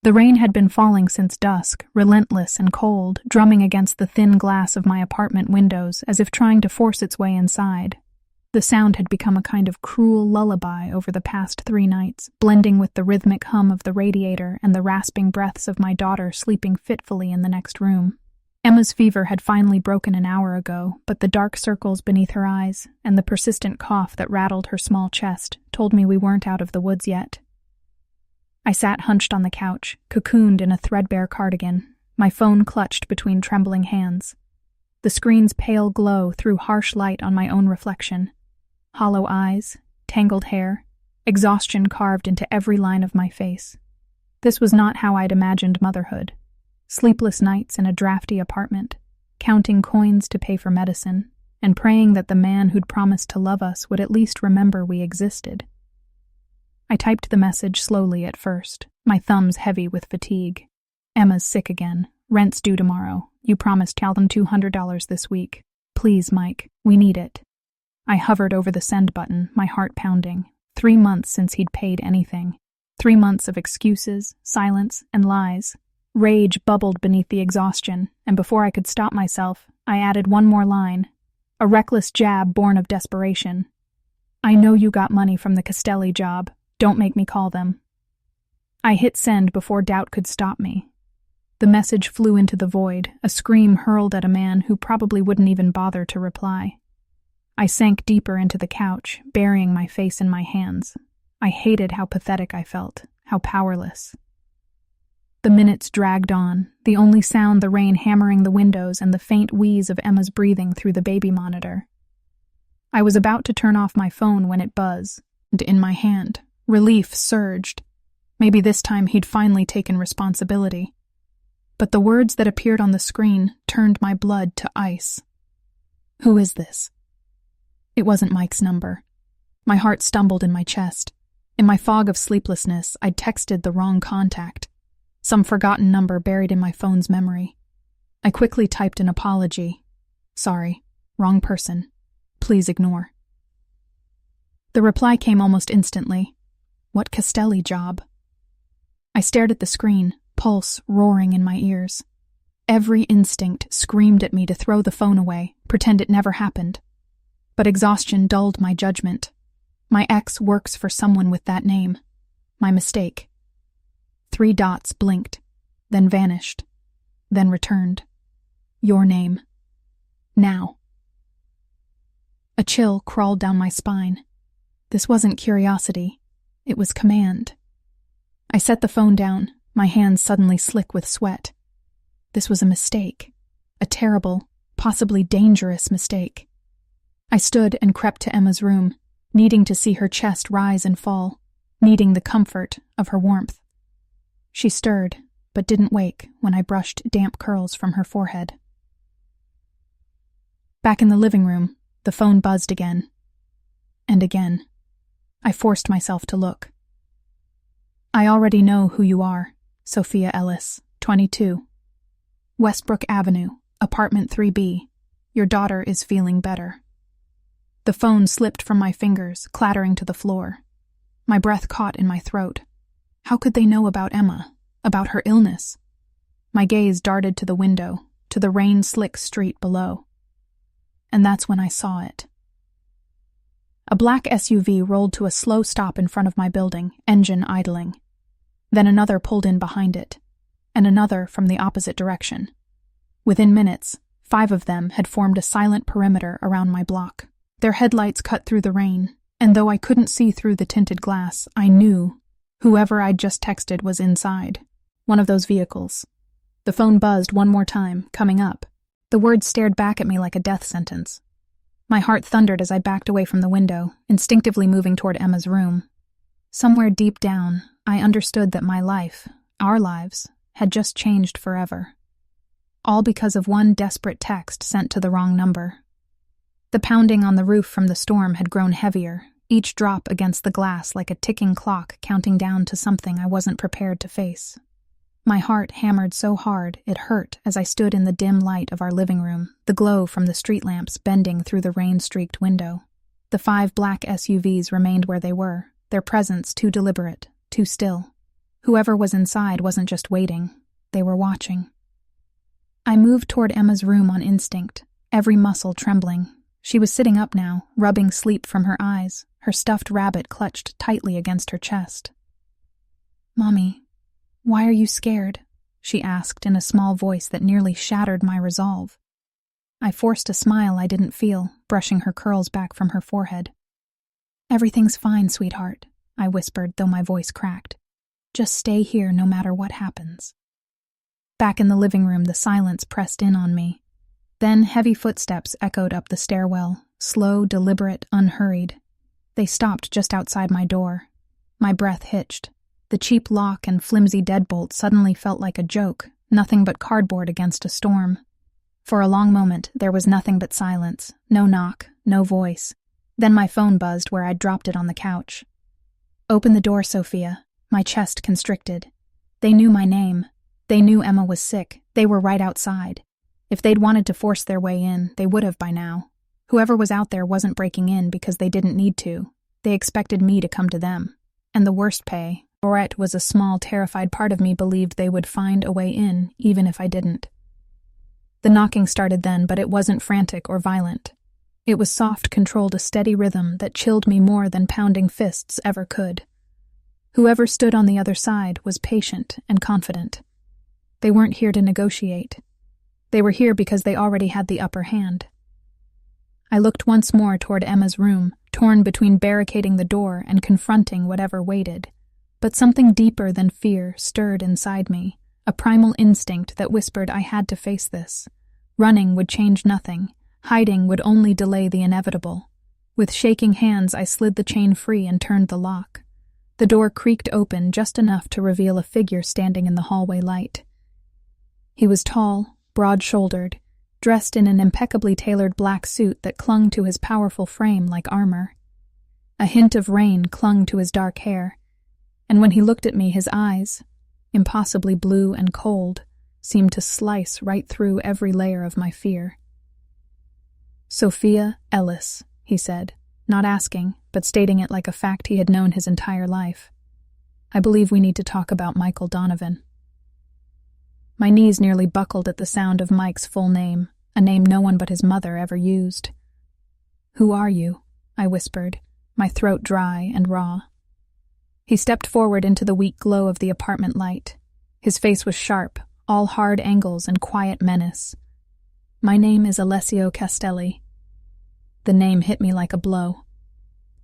The rain had been falling since dusk, relentless and cold, drumming against the thin glass of my apartment windows as if trying to force its way inside. The sound had become a kind of cruel lullaby over the past 3 nights, blending with the rhythmic hum of the radiator and the rasping breaths of my daughter sleeping fitfully in the next room. Emma's fever had finally broken an hour ago, but the dark circles beneath her eyes and the persistent cough that rattled her small chest told me we weren't out of the woods yet. I sat hunched on the couch, cocooned in a threadbare cardigan, my phone clutched between trembling hands. The screen's pale glow threw harsh light on my own reflection. Hollow eyes, tangled hair, exhaustion carved into every line of my face. This was not how I'd imagined motherhood. Sleepless nights in a drafty apartment, counting coins to pay for medicine, and praying that the man who'd promised to love us would at least remember we existed. I typed the message slowly at first, my thumbs heavy with fatigue. Emma's sick again. Rent's due tomorrow. You promised Calvin $200 this week. Please, Mike, we need it. I hovered over the send button, my heart pounding. 3 months since he'd paid anything. 3 months of excuses, silence, and lies. Rage bubbled beneath the exhaustion, and before I could stop myself, I added one more line. A reckless jab born of desperation. I know you got money from the Castelli job. Don't make me call them. I hit send before doubt could stop me. The message flew into the void, a scream hurled at a man who probably wouldn't even bother to reply. I sank deeper into the couch, burying my face in my hands. I hated how pathetic I felt, how powerless. The minutes dragged on, the only sound the rain hammering the windows and the faint wheeze of Emma's breathing through the baby monitor. I was about to turn off my phone when it buzzed, and in my hand, relief surged. Maybe this time he'd finally taken responsibility. But the words that appeared on the screen turned my blood to ice. Who is this? It wasn't Mike's number. My heart stumbled in my chest. In my fog of sleeplessness, I'd texted the wrong contact. Some forgotten number buried in my phone's memory. I quickly typed an apology. Sorry, wrong person. Please ignore. The reply came almost instantly. What Castelli job? I stared at the screen, pulse roaring in my ears. Every instinct screamed at me to throw the phone away, pretend it never happened. But exhaustion dulled my judgment. My ex works for someone with that name. My mistake. 3 dots blinked, then vanished, then returned. Your name. Now. A chill crawled down my spine. This wasn't curiosity. It was command. I set the phone down, my hands suddenly slick with sweat. This was a mistake. A terrible, possibly dangerous mistake. I stood and crept to Emma's room, needing to see her chest rise and fall, needing the comfort of her warmth. She stirred, but didn't wake when I brushed damp curls from her forehead. Back in the living room, the phone buzzed again. And again. I forced myself to look. I already know who you are, Sophia Ellis, 22. Westbrook Avenue, apartment 3B. Your daughter is feeling better. The phone slipped from my fingers, clattering to the floor. My breath caught in my throat. How could they know about Emma, about her illness? My gaze darted to the window, to the rain-slick street below. And that's when I saw it. A black SUV rolled to a slow stop in front of my building, engine idling. Then another pulled in behind it, and another from the opposite direction. Within minutes, 5 of them had formed a silent perimeter around my block. Their headlights cut through the rain, and though I couldn't see through the tinted glass, I knew whoever I'd just texted was inside. One of those vehicles. The phone buzzed one more time, coming up. The words stared back at me like a death sentence. My heart thundered as I backed away from the window, instinctively moving toward Emma's room. Somewhere deep down, I understood that my life, our lives, had just changed forever. All because of one desperate text sent to the wrong number. The pounding on the roof from the storm had grown heavier, each drop against the glass like a ticking clock counting down to something I wasn't prepared to face. My heart hammered so hard it hurt as I stood in the dim light of our living room, the glow from the street lamps bending through the rain-streaked window. The 5 black SUVs remained where they were, their presence too deliberate, too still. Whoever was inside wasn't just waiting, they were watching. I moved toward Emma's room on instinct, every muscle trembling. She was sitting up now, rubbing sleep from her eyes, her stuffed rabbit clutched tightly against her chest. "Mommy, why are you scared?" she asked in a small voice that nearly shattered my resolve. I forced a smile I didn't feel, brushing her curls back from her forehead. "Everything's fine, sweetheart," I whispered, though my voice cracked. "Just stay here no matter what happens." Back in the living room, the silence pressed in on me. Then heavy footsteps echoed up the stairwell, slow, deliberate, unhurried. They stopped just outside my door. My breath hitched. The cheap lock and flimsy deadbolt suddenly felt like a joke, nothing but cardboard against a storm. For a long moment, there was nothing but silence, no knock, no voice. Then my phone buzzed where I'd dropped it on the couch. "Open the door, Sophia." My chest constricted. They knew my name. They knew Emma was sick. They were right outside. If they'd wanted to force their way in, they would have by now. Whoever was out there wasn't breaking in because they didn't need to. They expected me to come to them. And the worst pay, or it was a small, terrified part of me believed they would find a way in, even if I didn't. The knocking started then, but it wasn't frantic or violent. It was soft, controlled, a steady rhythm that chilled me more than pounding fists ever could. Whoever stood on the other side was patient and confident. They weren't here to negotiate. They were here because they already had the upper hand. I looked once more toward Emma's room, torn between barricading the door and confronting whatever waited. But something deeper than fear stirred inside me, a primal instinct that whispered I had to face this. Running would change nothing. Hiding would only delay the inevitable. With shaking hands, I slid the chain free and turned the lock. The door creaked open just enough to reveal a figure standing in the hallway light. He was tall, broad-shouldered, dressed in an impeccably tailored black suit that clung to his powerful frame like armor. A hint of rain clung to his dark hair, and when he looked at me, his eyes, impossibly blue and cold, seemed to slice right through every layer of my fear. "Sophia Ellis," he said, not asking, but stating it like a fact he had known his entire life. "I believe we need to talk about Michael Donovan." My knees nearly buckled at the sound of Mike's full name, a name no one but his mother ever used. "Who are you?" I whispered, my throat dry and raw. He stepped forward into the weak glow of the apartment light. His face was sharp, all hard angles and quiet menace. "My name is Alessio Castelli." The name hit me like a blow.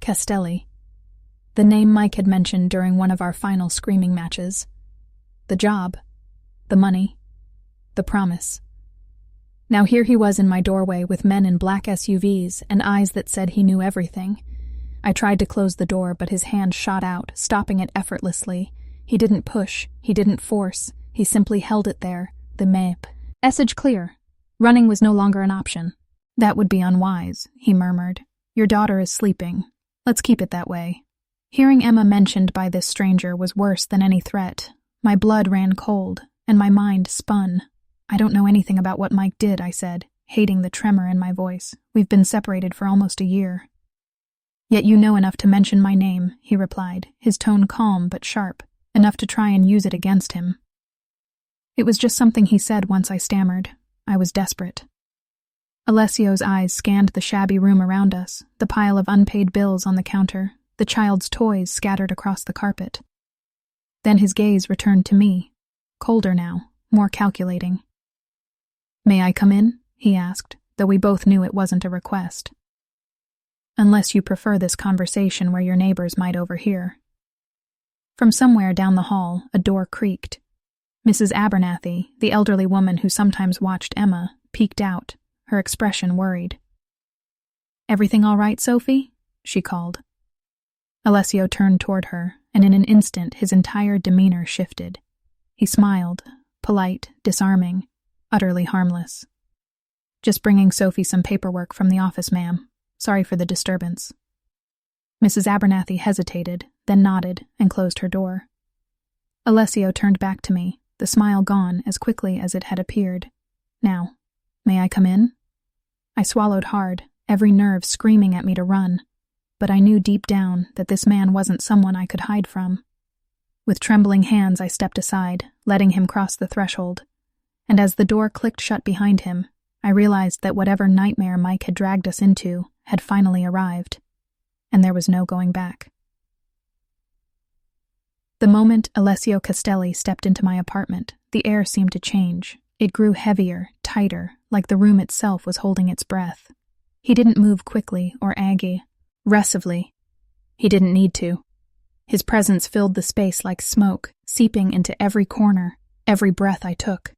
Castelli. The name Mike had mentioned during one of our final screaming matches. The job. The money. The promise. Now here he was in my doorway with men in black SUVs and eyes that said he knew everything. I tried to close the door, but his hand shot out, stopping it effortlessly. He didn't push, he didn't force, he simply held it there, the message clear. Running was no longer an option. "That would be unwise," he murmured. "Your daughter is sleeping. Let's keep it that way." Hearing Emma mentioned by this stranger was worse than any threat. My blood ran cold, and my mind spun. "I don't know anything about what Mike did," I said, hating the tremor in my voice. "We've been separated for almost a year." "Yet you know enough to mention my name," he replied, his tone calm but sharp, enough to try and use it against him. It was just something he said once, I stammered. I was desperate. Alessio's eyes scanned the shabby room around us, the pile of unpaid bills on the counter, the child's toys scattered across the carpet. Then his gaze returned to me, colder now, more calculating. "May I come in?" he asked, though we both knew it wasn't a request. "Unless you prefer this conversation where your neighbors might overhear." From somewhere down the hall, a door creaked. Mrs. Abernathy, the elderly woman who sometimes watched Emma, peeked out, her expression worried. "Everything all right, Sophie?" she called. Alessio turned toward her, and in an instant his entire demeanor shifted. He smiled, polite, disarming, utterly harmless. "Just bringing Sophie some paperwork from the office, ma'am. Sorry for the disturbance." Mrs. Abernathy hesitated, then nodded and closed her door. Alessio turned back to me, the smile gone as quickly as it had appeared. "Now, may I come in?" I swallowed hard, every nerve screaming at me to run, but I knew deep down that this man wasn't someone I could hide from. With trembling hands, I stepped aside, letting him cross the threshold. And as the door clicked shut behind him, I realized that whatever nightmare Mike had dragged us into had finally arrived, and there was no going back. The moment Alessio Castelli stepped into my apartment, the air seemed to change. It grew heavier, tighter, like the room itself was holding its breath. He didn't move quickly or aggressively. He didn't need to. His presence filled the space like smoke, seeping into every corner, every breath I took.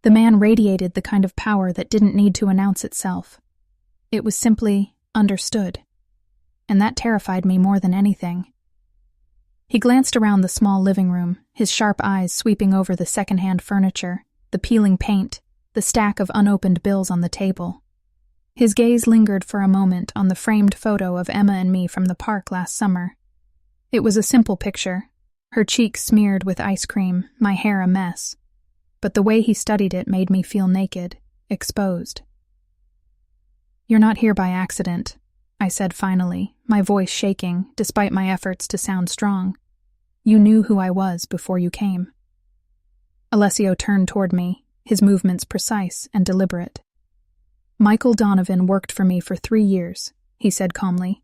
The man radiated the kind of power that didn't need to announce itself. It was simply understood. And that terrified me more than anything. He glanced around the small living room, his sharp eyes sweeping over the second-hand furniture, the peeling paint, the stack of unopened bills on the table. His gaze lingered for a moment on the framed photo of Emma and me from the park last summer. It was a simple picture, her cheeks smeared with ice cream, my hair a mess. But the way he studied it made me feel naked, exposed. "You're not here by accident," I said finally, my voice shaking despite my efforts to sound strong. "You knew who I was before you came." Alessio turned toward me, his movements precise and deliberate. "Michael Donovan worked for me for 3 years," he said calmly.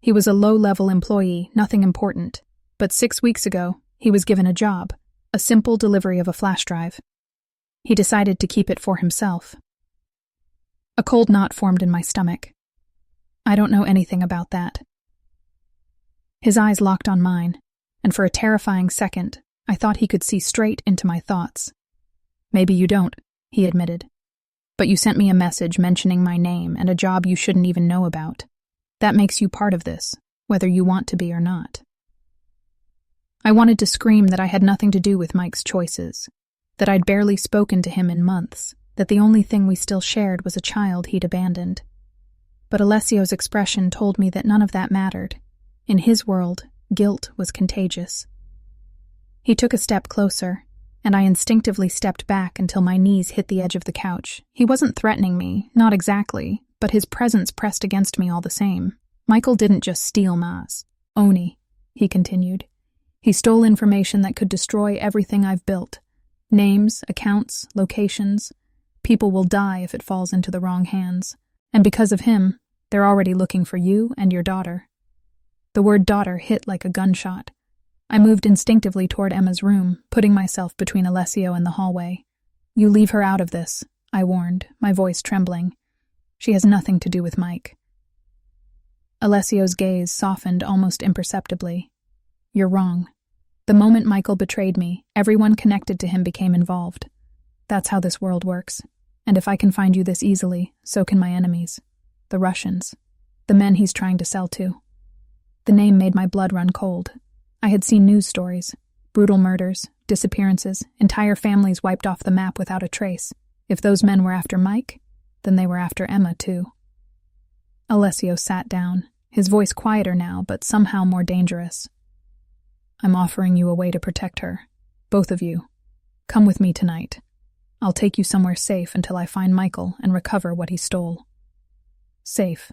"He was a low-level employee, nothing important. But 6 weeks ago, he was given a job, a simple delivery of a flash drive. He decided to keep it for himself." A cold knot formed in my stomach. "I don't know anything about that." His eyes locked on mine, and for a terrifying second, I thought he could see straight into my thoughts. "Maybe you don't," he admitted. "But you sent me a message mentioning my name and a job you shouldn't even know about. That makes you part of this, whether you want to be or not." I wanted to scream that I had nothing to do with Mike's choices, that I'd barely spoken to him in months, that the only thing we still shared was a child he'd abandoned. But Alessio's expression told me that none of that mattered. In his world, guilt was contagious. He took a step closer, and I instinctively stepped back until my knees hit the edge of the couch. He wasn't threatening me, not exactly, but his presence pressed against me all the same. "Michael didn't just steal Ma's. Oni," he continued. "He stole information that could destroy everything I've built. Names, accounts, locations. People will die if it falls into the wrong hands. And because of him, they're already looking for you and your daughter." The word daughter hit like a gunshot. I moved instinctively toward Emma's room, putting myself between Alessio and the hallway. "You leave her out of this," I warned, my voice trembling. "She has nothing to do with Mike." Alessio's gaze softened almost imperceptibly. "You're wrong. The moment Michael betrayed me, everyone connected to him became involved. That's how this world works. And if I can find you this easily, so can my enemies. The Russians. The men he's trying to sell to." The name made my blood run cold. I had seen news stories. Brutal murders, disappearances, entire families wiped off the map without a trace. If those men were after Mike, then they were after Emma too. Alessio sat down, his voice quieter now, but somehow more dangerous. "I'm offering you a way to protect her. Both of you. Come with me tonight. I'll take you somewhere safe until I find Michael and recover what he stole." Safe.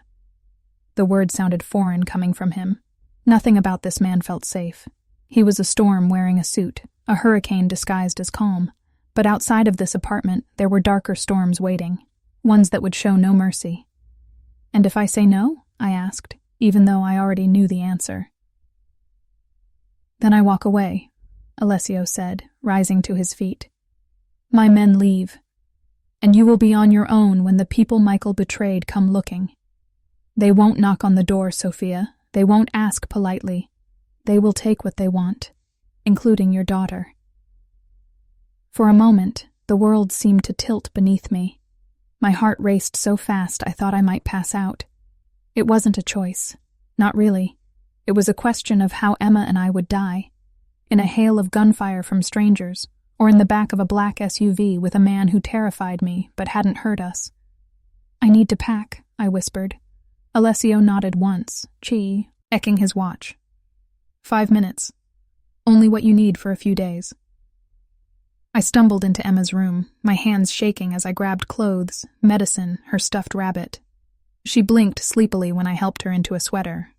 The word sounded foreign coming from him. Nothing about this man felt safe. He was a storm wearing a suit, a hurricane disguised as calm. But outside of this apartment, there were darker storms waiting, ones that would show no mercy. "And if I say no?" I asked, even though I already knew the answer. "Then I walk away," Alessio said, rising to his feet. "My men leave, and you will be on your own when the people Michael betrayed come looking. They won't knock on the door, Sophia. They won't ask politely. They will take what they want, including your daughter." For a moment, the world seemed to tilt beneath me. My heart raced so fast I thought I might pass out. It wasn't a choice. Not really. It was a question of how Emma and I would die. In a hail of gunfire from strangers, or in the back of a black SUV with a man who terrified me but hadn't hurt us. "I need to pack," I whispered. Alessio nodded once, checking his watch. 5 minutes. Only what you need for a few days." I stumbled into Emma's room, my hands shaking as I grabbed clothes, medicine, her stuffed rabbit. She blinked sleepily when I helped her into a sweater.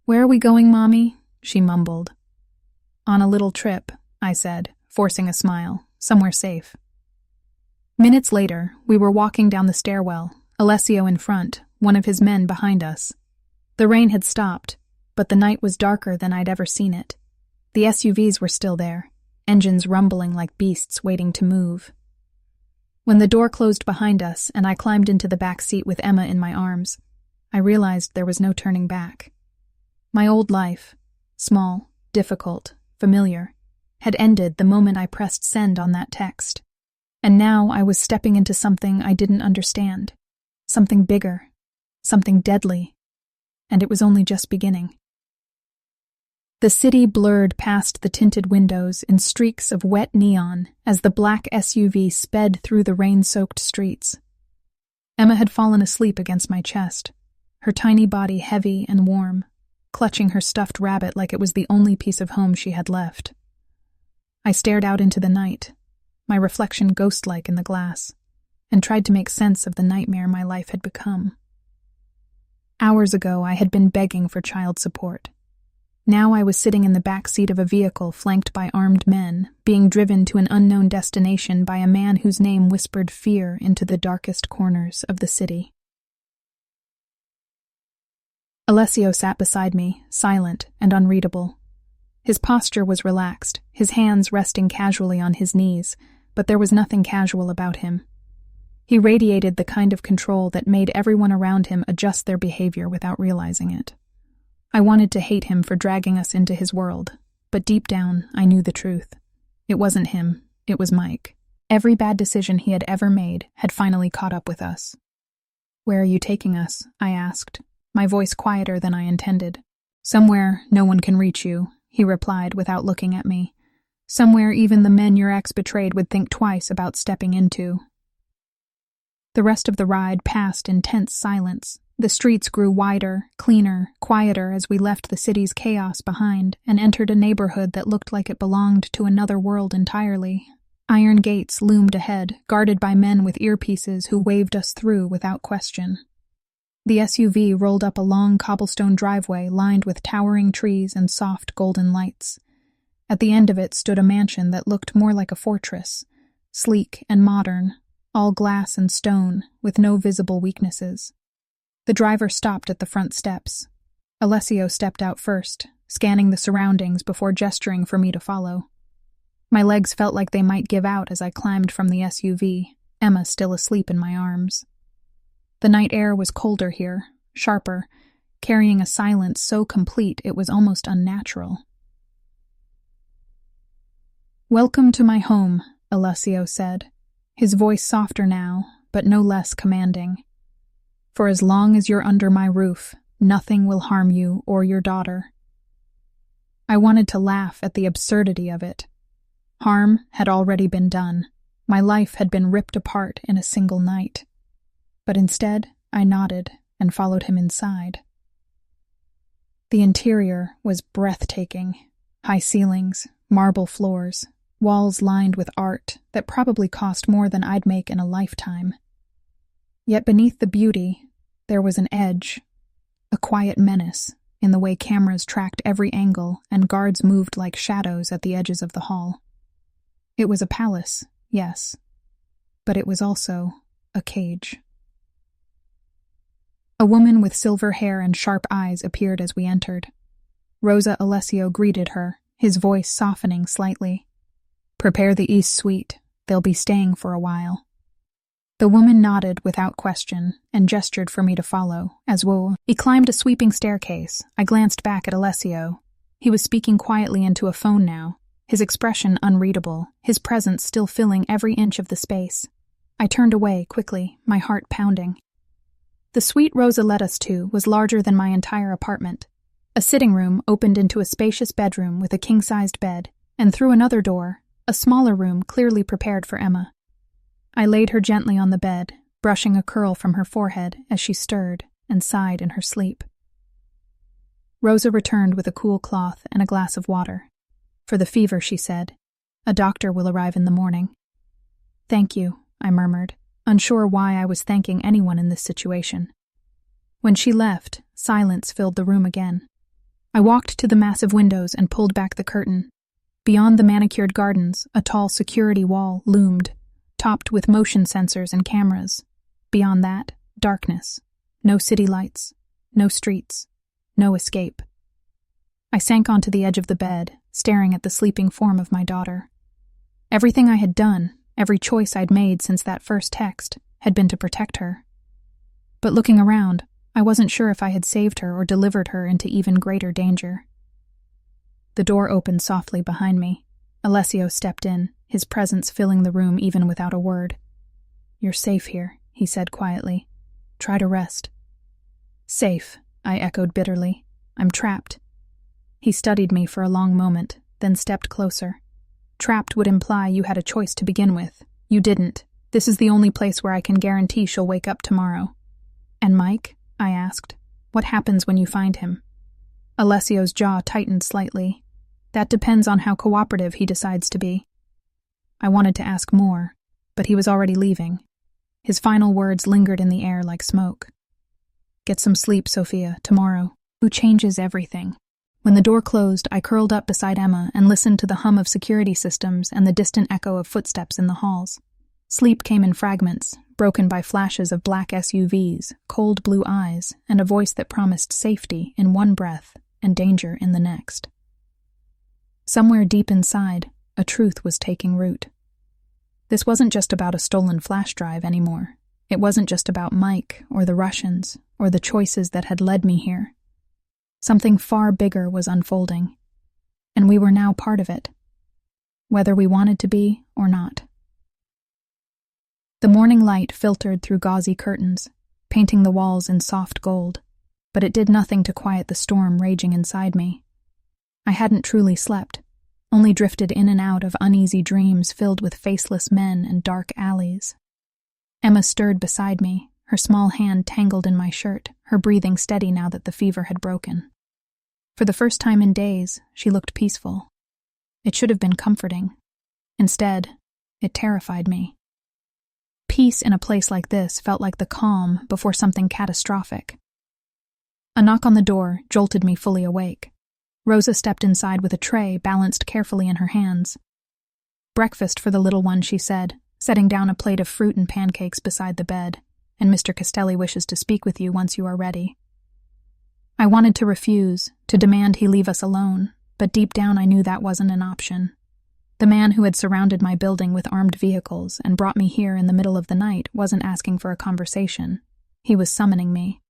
"Where are we going, Mommy?" she mumbled. On a little trip, I said, forcing a smile, somewhere safe. Minutes later, we were walking down the stairwell, Alessio in front, one of his men behind us. The rain had stopped, but the night was darker than I'd ever seen it. The SUVs were still there, engines rumbling like beasts waiting to move. When the door closed behind us and I climbed into the back seat with Emma in my arms, I realized there was no turning back. My old life, small, difficult, familiar, had ended the moment I pressed send on that text. And now I was stepping into something I didn't understand, something bigger, something deadly, and it was only just beginning. The city blurred past the tinted windows in streaks of wet neon as the black SUV sped through the rain-soaked streets. Emma had fallen asleep against my chest, her tiny body heavy and warm, clutching her stuffed rabbit like it was the only piece of home she had left. I stared out into the night, my reflection ghost-like in the glass, and tried to make sense of the nightmare my life had become. Hours ago, I had been begging for child support. Now I was sitting in the back seat of a vehicle flanked by armed men, being driven to an unknown destination by a man whose name whispered fear into the darkest corners of the city. Alessio sat beside me, silent and unreadable. His posture was relaxed, his hands resting casually on his knees, but there was nothing casual about him. He radiated the kind of control that made everyone around him adjust their behavior without realizing it. I wanted to hate him for dragging us into his world, but deep down, I knew the truth. It wasn't him, it was Mike. Every bad decision he had ever made had finally caught up with us. "Where are you taking us?" I asked, my voice quieter than I intended. "Somewhere no one can reach you," he replied without looking at me. "Somewhere even the men your ex betrayed would think twice about stepping into." The rest of the ride passed in tense silence. The streets grew wider, cleaner, quieter as we left the city's chaos behind and entered a neighborhood that looked like it belonged to another world entirely. Iron gates loomed ahead, guarded by men with earpieces who waved us through without question. The SUV rolled up a long cobblestone driveway lined with towering trees and soft golden lights. At the end of it stood a mansion that looked more like a fortress, sleek and modern, all glass and stone, with no visible weaknesses. The driver stopped at the front steps. Alessio stepped out first, scanning the surroundings before gesturing for me to follow. My legs felt like they might give out as I climbed from the SUV, Emma still asleep in my arms. The night air was colder here, sharper, carrying a silence so complete it was almost unnatural. "Welcome to my home," Alessio said, his voice softer now, but no less commanding. "For as long as you're under my roof, nothing will harm you or your daughter." I wanted to laugh at the absurdity of it. Harm had already been done. My life had been ripped apart in a single night. But instead, I nodded and followed him inside. The interior was breathtaking. High ceilings, marble floors, walls lined with art that probably cost more than I'd make in a lifetime. Yet beneath the beauty, there was an edge, a quiet menace, in the way cameras tracked every angle and guards moved like shadows at the edges of the hall. It was a palace, yes, but it was also a cage. A woman with silver hair and sharp eyes appeared as we entered. Rosa Alessio greeted her, his voice softening slightly. "Prepare the East Suite. They'll be staying for a while." The woman nodded without question and gestured for me to follow, as he climbed a sweeping staircase. I glanced back at Alessio. He was speaking quietly into a phone now, his expression unreadable, his presence still filling every inch of the space. I turned away quickly, my heart pounding. The suite Rosa led us to was larger than my entire apartment. A sitting room opened into a spacious bedroom with a king-sized bed, and through another door, a smaller room clearly prepared for Emma. I laid her gently on the bed, brushing a curl from her forehead as she stirred and sighed in her sleep. Rosa returned with a cool cloth and a glass of water. "For the fever," she said. "A doctor will arrive in the morning." "Thank you," I murmured, unsure why I was thanking anyone in this situation. When she left, silence filled the room again. I walked to the massive windows and pulled back the curtain. Beyond the manicured gardens, a tall security wall loomed, topped with motion sensors and cameras. Beyond that, darkness. No city lights. No streets. No escape. I sank onto the edge of the bed, staring at the sleeping form of my daughter. Everything I had done, every choice I'd made since that first text, had been to protect her. But looking around, I wasn't sure if I had saved her or delivered her into even greater danger. The door opened softly behind me. Alessio stepped in, his presence filling the room even without a word. "You're safe here," he said quietly. "Try to rest." "Safe," I echoed bitterly. "I'm trapped." He studied me for a long moment, then stepped closer. "Trapped would imply you had a choice to begin with. You didn't. This is the only place where I can guarantee she'll wake up tomorrow." "And Mike?" I asked. "What happens when you find him?" Alessio's jaw tightened slightly. "That depends on how cooperative he decides to be." I wanted to ask more, but he was already leaving. His final words lingered in the air like smoke. "Get some sleep, Sophia, tomorrow. Who changes everything?" When the door closed, I curled up beside Emma and listened to the hum of security systems and the distant echo of footsteps in the halls. Sleep came in fragments, broken by flashes of black SUVs, cold blue eyes, and a voice that promised safety in one breath and danger in the next. Somewhere deep inside, a truth was taking root. This wasn't just about a stolen flash drive anymore. It wasn't just about Mike or the Russians or the choices that had led me here. Something far bigger was unfolding, and we were now part of it, whether we wanted to be or not. The morning light filtered through gauzy curtains, painting the walls in soft gold, but it did nothing to quiet the storm raging inside me. I hadn't truly slept, only drifted in and out of uneasy dreams filled with faceless men and dark alleys. Emma stirred beside me, her small hand tangled in my shirt, her breathing steady now that the fever had broken. For the first time in days, she looked peaceful. It should have been comforting. Instead, it terrified me. Peace in a place like this felt like the calm before something catastrophic. A knock on the door jolted me fully awake. Rosa stepped inside with a tray balanced carefully in her hands. "Breakfast for the little one," she said, setting down a plate of fruit and pancakes beside the bed, "and Mr. Castelli wishes to speak with you once you are ready." I wanted to refuse, to demand he leave us alone, but deep down I knew that wasn't an option. The man who had surrounded my building with armed vehicles and brought me here in the middle of the night wasn't asking for a conversation. He was summoning me.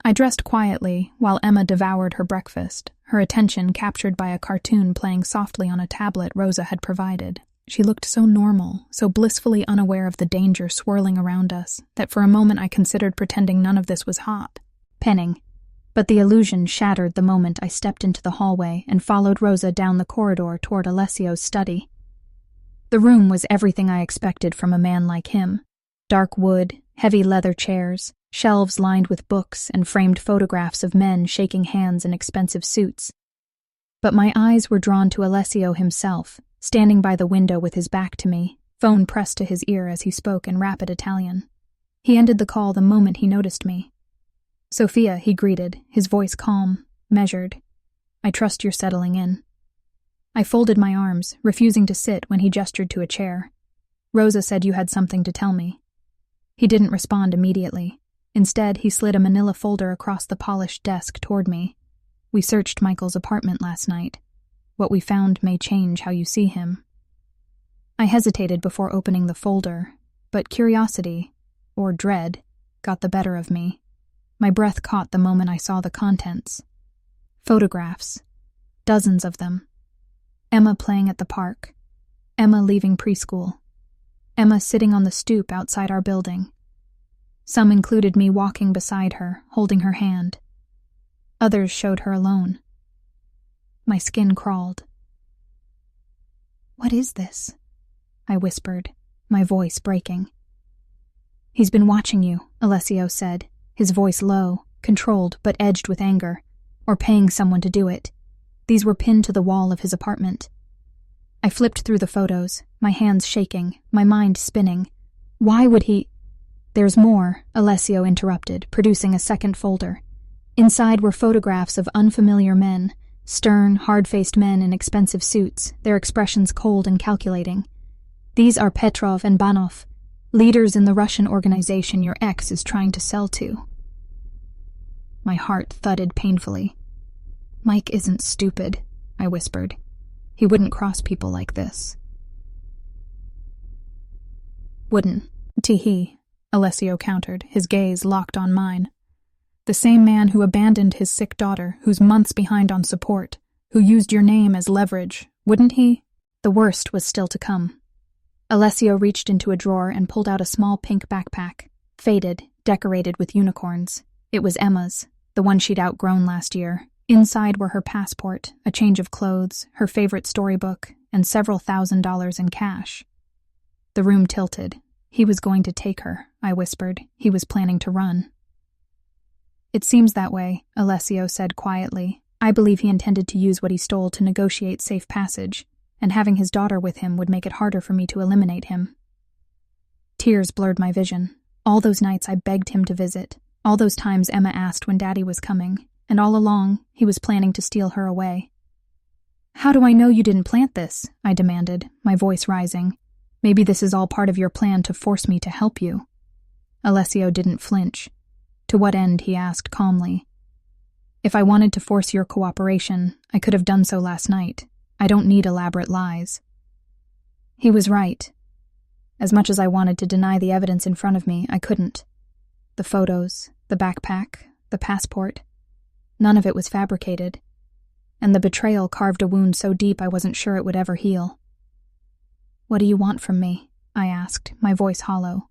I dressed quietly while Emma devoured her breakfast, her attention captured by a cartoon playing softly on a tablet Rosa had provided. She looked so normal, so blissfully unaware of the danger swirling around us, that for a moment I considered pretending none of this was hot. Penning. But the illusion shattered the moment I stepped into the hallway and followed Rosa down the corridor toward Alessio's study. The room was everything I expected from a man like him. Dark wood, heavy leather chairs, shelves lined with books and framed photographs of men shaking hands in expensive suits. But my eyes were drawn to Alessio himself, standing by the window with his back to me, phone pressed to his ear as he spoke in rapid Italian. He ended the call the moment he noticed me. "Sophia," he greeted, his voice calm, measured. "I trust you're settling in." I folded my arms, refusing to sit when he gestured to a chair. "Rosa said you had something to tell me." He didn't respond immediately. Instead, he slid a manila folder across the polished desk toward me. "We searched Michael's apartment last night. What we found may change how you see him." I hesitated before opening the folder, but curiosity, or dread, got the better of me. My breath caught the moment I saw the contents. Photographs. Dozens of them. Emma playing at the park. Emma leaving preschool. Emma sitting on the stoop outside our building. Some included me walking beside her, holding her hand. Others showed her alone. My skin crawled. "What is this?" I whispered, my voice breaking. "He's been watching you," Alessio said, his voice low, controlled but edged with anger, "or paying someone to do it. These were pinned to the wall of his apartment." I flipped through the photos, my hands shaking, my mind spinning. Why would he— "There's more," Alessio interrupted, producing a second folder. Inside were photographs of unfamiliar men, Stern, hard-faced men in expensive suits, their expressions cold and calculating. These are Petrov and Banov, leaders in the Russian organization your ex is trying to sell to. My heart thudded painfully. Mike isn't stupid, I whispered. He wouldn't cross people like this. Wouldn't. Tee-hee, Alessio countered, his gaze locked on mine. The same man who abandoned his sick daughter, who's months behind on support, who used your name as leverage, wouldn't he? The worst was still to come. Alessio reached into a drawer and pulled out a small pink backpack, faded, decorated with unicorns. It was Emma's, the one she'd outgrown last year. Inside were her passport, a change of clothes, her favorite storybook, and several $1,000s in cash. The room tilted. He was going to take her, I whispered. He was planning to run. It seems that way, Alessio said quietly. I believe he intended to use what he stole to negotiate safe passage, and having his daughter with him would make it harder for me to eliminate him. Tears blurred my vision. All those nights I begged him to visit, all those times Emma asked when Daddy was coming, and all along he was planning to steal her away. How do I know you didn't plant this? I demanded, my voice rising. Maybe this is all part of your plan to force me to help you. Alessio didn't flinch. To what end, he asked calmly. If I wanted to force your cooperation, I could have done so last night. I don't need elaborate lies. He was right. As much as I wanted to deny the evidence in front of me, I couldn't. The photos, the backpack, the passport, none of it was fabricated. And the betrayal carved a wound so deep I wasn't sure it would ever heal. What do you want from me? I asked, my voice hollow.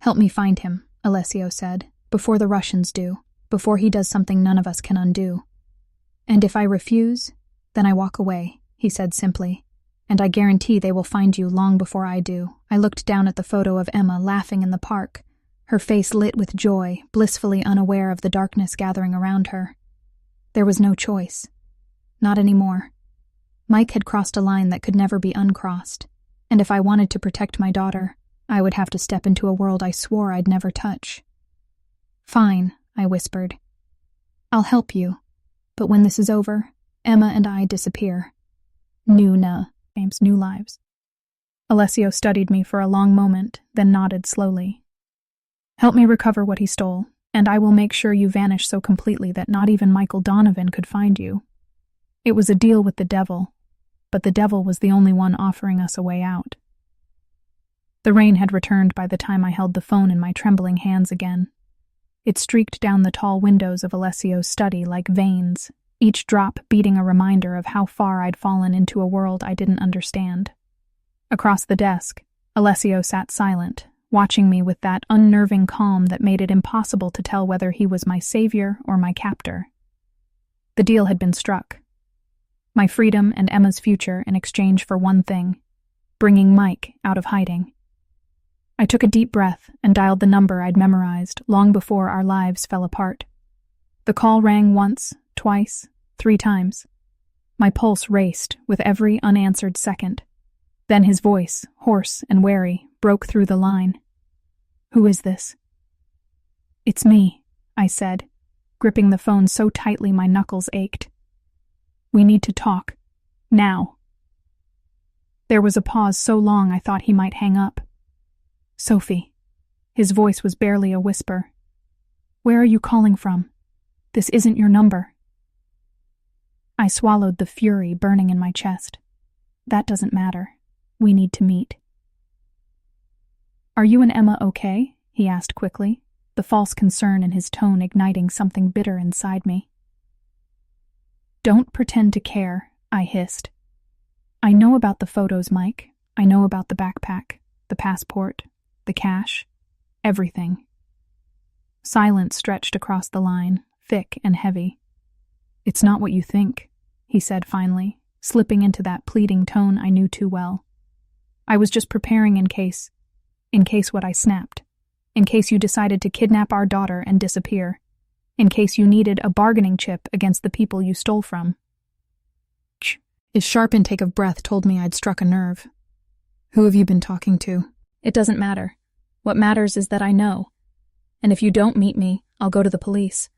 Help me find him, Alessio said, before the Russians do, before he does something none of us can undo. And if I refuse, then I walk away, he said simply, and I guarantee they will find you long before I do. I looked down at the photo of Emma laughing in the park, her face lit with joy, blissfully unaware of the darkness gathering around her. There was no choice. Not anymore. Mike had crossed a line that could never be uncrossed, and if I wanted to protect my daughter, I would have to step into a world I swore I'd never touch. Fine, I whispered. I'll help you, but when this is over, Emma and I disappear. New lives. Alessio studied me for a long moment, then nodded slowly. Help me recover what he stole, and I will make sure you vanish so completely that not even Michael Donovan could find you. It was a deal with the devil, but the devil was the only one offering us a way out. The rain had returned by the time I held the phone in my trembling hands again. It streaked down the tall windows of Alessio's study like veins, each drop beating a reminder of how far I'd fallen into a world I didn't understand. Across the desk, Alessio sat silent, watching me with that unnerving calm that made it impossible to tell whether he was my savior or my captor. The deal had been struck. My freedom and Emma's future in exchange for one thing, bringing Mike out of hiding. I took a deep breath and dialed the number I'd memorized long before our lives fell apart. The call rang once, twice, 3 times. My pulse raced with every unanswered second. Then his voice, hoarse and wary, broke through the line. Who is this? It's me, I said, gripping the phone so tightly my knuckles ached. We need to talk. Now. There was a pause so long I thought he might hang up. Sophie. His voice was barely a whisper. Where are you calling from? This isn't your number. I swallowed the fury burning in my chest. That doesn't matter. We need to meet. Are you and Emma okay? He asked quickly, the false concern in his tone igniting something bitter inside me. Don't pretend to care, I hissed. I know about the photos, Mike. I know about the backpack, the passport, the cash, everything. Silence stretched across the line, thick and heavy. It's not what you think, he said finally, slipping into that pleading tone I knew too well. I was just preparing in case what I snapped, in case you decided to kidnap our daughter and disappear, in case you needed a bargaining chip against the people you stole from. His sharp intake of breath told me I'd struck a nerve. Who have you been talking to? It doesn't matter. What matters is that I know. And if you don't meet me, I'll go to the police.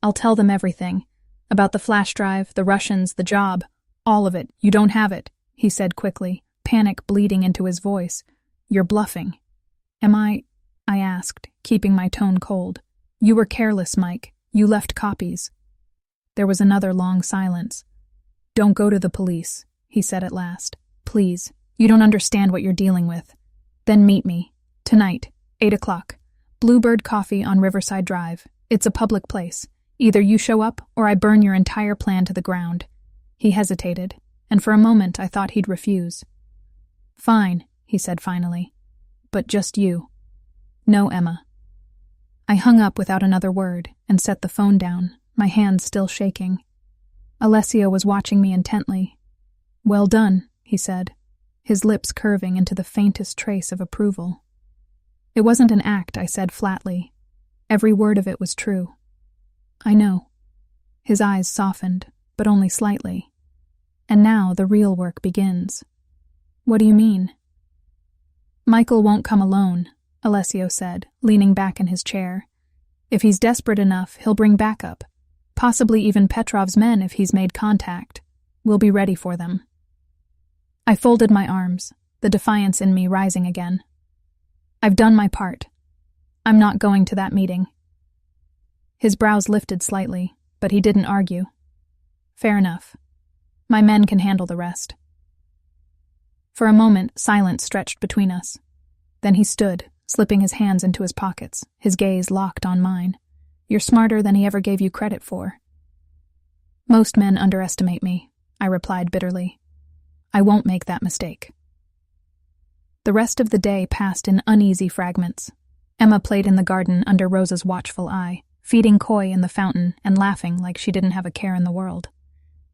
I'll tell them everything. About the flash drive, the Russians, the job. All of it. You don't have it, he said quickly, panic bleeding into his voice. You're bluffing. Am I asked, keeping my tone cold. You were careless, Mike. You left copies. There was another long silence. Don't go to the police, he said at last. Please. You don't understand what you're dealing with. Then meet me. Tonight, 8 o'clock. Bluebird Coffee on Riverside Drive. It's a public place. Either you show up or I burn your entire plan to the ground. He hesitated, and for a moment I thought he'd refuse. Fine, he said finally. But just you. No, Emma. I hung up without another word and set the phone down, my hands still shaking. Alessio was watching me intently. Well done, he said, his lips curving into the faintest trace of approval. It wasn't an act, I said flatly. Every word of it was true. I know. His eyes softened, but only slightly. And now the real work begins. What do you mean? Michael won't come alone, Alessio said, leaning back in his chair. If he's desperate enough, he'll bring backup. Possibly even Petrov's men if he's made contact. We'll be ready for them. I folded my arms, the defiance in me rising again. I've done my part. I'm not going to that meeting. His brows lifted slightly, but he didn't argue. Fair enough. My men can handle the rest. For a moment, silence stretched between us. Then he stood, slipping his hands into his pockets, his gaze locked on mine. You're smarter than he ever gave you credit for. Most men underestimate me, I replied bitterly. I won't make that mistake. The rest of the day passed in uneasy fragments. Emma played in the garden under Rosa's watchful eye, feeding koi in the fountain and laughing like she didn't have a care in the world.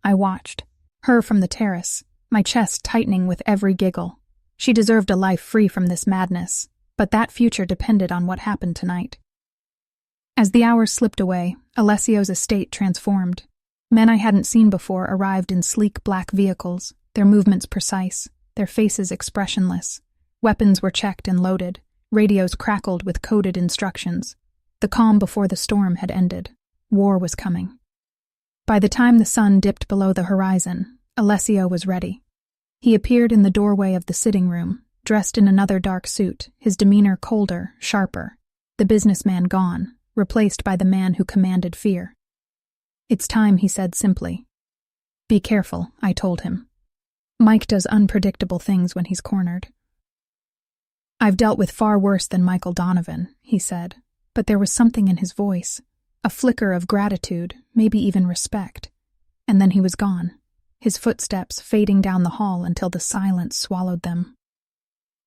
I watched, her from the terrace, my chest tightening with every giggle. She deserved a life free from this madness, but that future depended on what happened tonight. As the hours slipped away, Alessio's estate transformed. Men I hadn't seen before arrived in sleek black vehicles, their movements precise, their faces expressionless. Weapons were checked and loaded, radios crackled with coded instructions. The calm before the storm had ended. War was coming. By the time the sun dipped below the horizon, Alessio was ready. He appeared in the doorway of the sitting room, dressed in another dark suit, his demeanor colder, sharper. The businessman gone, replaced by the man who commanded fear. It's time, he said simply. Be careful, I told him. Mike does unpredictable things when he's cornered. I've dealt with far worse than Michael Donovan, he said, but there was something in his voice, a flicker of gratitude, maybe even respect. And then he was gone, his footsteps fading down the hall until the silence swallowed them.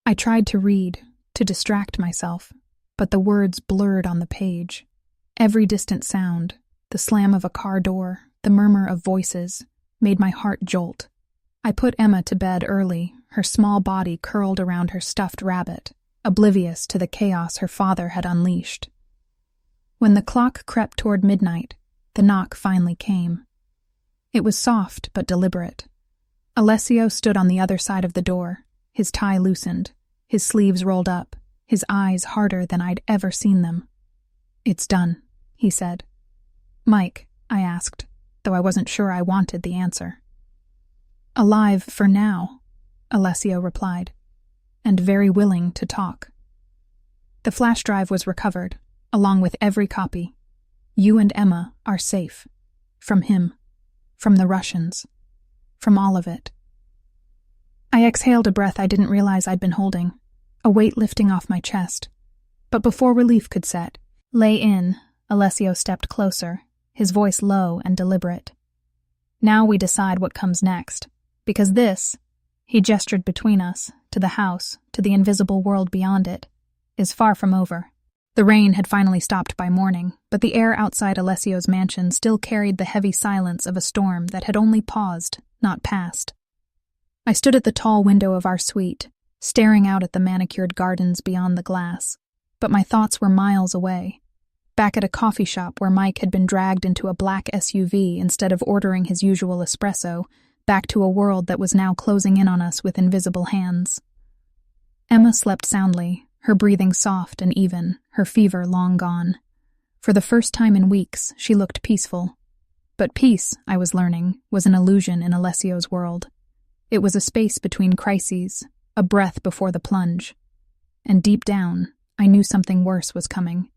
I tried to read, to distract myself, but the words blurred on the page. Every distant sound, the slam of a car door, the murmur of voices, made my heart jolt. I put Emma to bed early, her small body curled around her stuffed rabbit, oblivious to the chaos her father had unleashed. When the clock crept toward midnight, the knock finally came. It was soft but deliberate. Alessio stood on the other side of the door, his tie loosened, his sleeves rolled up, his eyes harder than I'd ever seen them. It's done, he said. Mike, I asked, though I wasn't sure I wanted the answer. Alive for now, Alessio replied, and very willing to talk. The flash drive was recovered, along with every copy. You and Emma are safe. From him. From the Russians. From all of it. I exhaled a breath I didn't realize I'd been holding, a weight lifting off my chest. But before relief could set, lay in, Alessio stepped closer, his voice low and deliberate. Now we decide what comes next, because this, he gestured between us, to the house, to the invisible world beyond it, is far from over. The rain had finally stopped by morning, but the air outside Alessio's mansion still carried the heavy silence of a storm that had only paused, not passed. I stood at the tall window of our suite, staring out at the manicured gardens beyond the glass, but my thoughts were miles away. Back at a coffee shop where Mike had been dragged into a black SUV instead of ordering his usual espresso, back to a world that was now closing in on us with invisible hands. Emma slept soundly, her breathing soft and even, her fever long gone. For the first time in weeks, she looked peaceful. But peace, I was learning, was an illusion in Alessio's world. It was a space between crises, a breath before the plunge. And deep down, I knew something worse was coming.